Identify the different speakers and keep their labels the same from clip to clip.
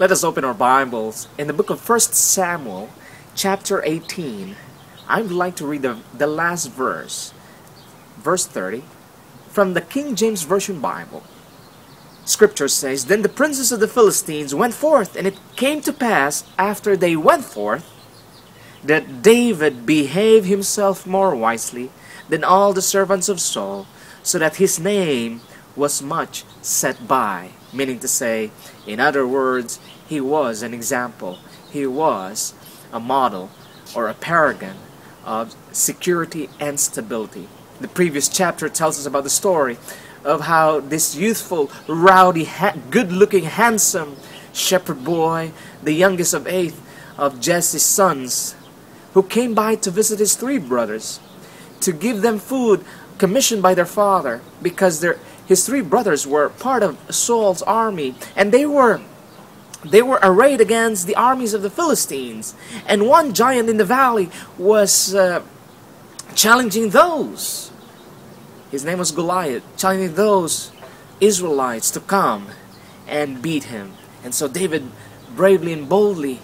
Speaker 1: Let us open our Bibles in the book of 1 Samuel, chapter 18. I would like to read the last verse, verse 30, from the King James Version Bible. Scripture says, "Then the princes of the Philistines went forth, and it came to pass, after they went forth, that David behaved himself more wisely than all the servants of Saul, so that his name was much set by." Meaning to say, in other words, he was an example. He was a model or a paragon of security and stability. The previous chapter tells us about the story of how this youthful, rowdy, good-looking, handsome shepherd boy, the youngest of 8 of Jesse's sons, who came by to visit his 3 brothers, to give them food commissioned by their father, because his 3 brothers were part of Saul's army, and they were arrayed against the armies of the Philistines. And one giant in the valley was challenging those. His name was Goliath, challenging those Israelites to come and beat him. And so David bravely and boldly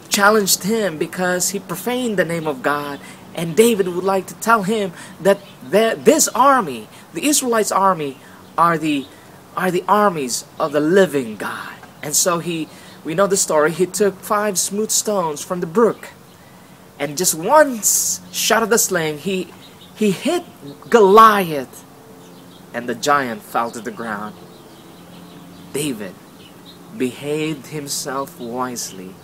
Speaker 1: challenged him because he profaned the name of God. And David would like to tell him that this army, the Israelites' army, are the armies of the living God. And so we know the story. He took 5 smooth stones from the brook, and just one shot of the sling, he hit Goliath, and the giant fell to the ground. David behaved himself wisely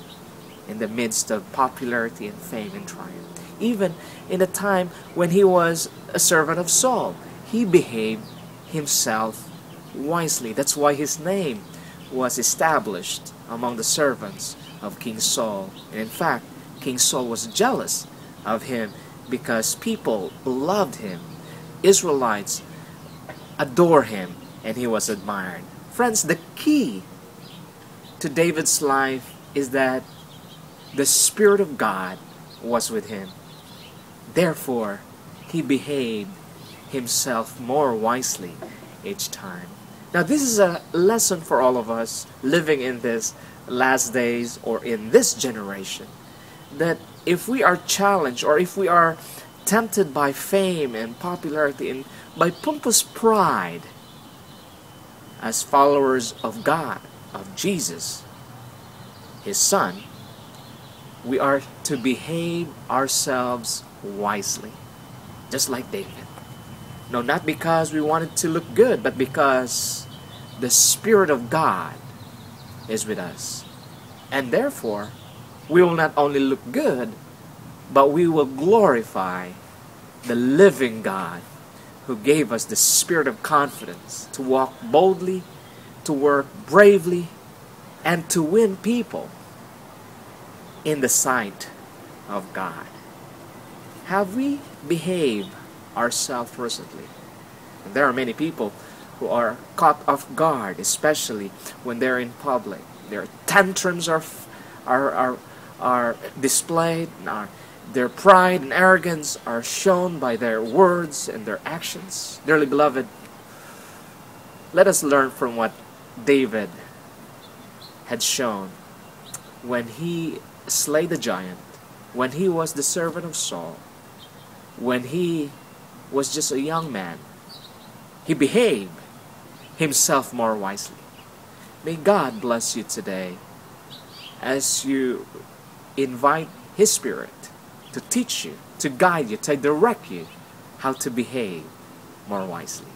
Speaker 1: in the midst of popularity and fame and triumph. Even in a time when he was a servant of Saul, he behaved himself wisely. That's why his name was established among the servants of King Saul. And in fact, King Saul was jealous of him because people loved him. Israelites adore him, and he was admired. Friends, the key to David's life is that the Spirit of God was with him. Therefore, he behaved himself more wisely each time. Now, this is a lesson for all of us living in this last days or in this generation, that if we are challenged or if we are tempted by fame and popularity and by pompous pride as followers of God, of Jesus, His Son, we are to behave ourselves wisely, just like David. No, not because we wanted to look good, but because the Spirit of God is with us. And therefore, we will not only look good, but we will glorify the living God who gave us the spirit of confidence to walk boldly, to work bravely, and to win people in the sight of God. Have we behaved ourselves recently? There are many people who are caught off guard, especially when they're in public. Their tantrums are displayed, their pride and arrogance are shown by their words and their actions. Dearly beloved, let us learn from what David had shown when he slayed the giant, when he was the servant of Saul, when he was just a young man. He behaved himself more wisely. May God bless you today as you invite His Spirit to teach you, to guide you, to direct you how to behave more wisely.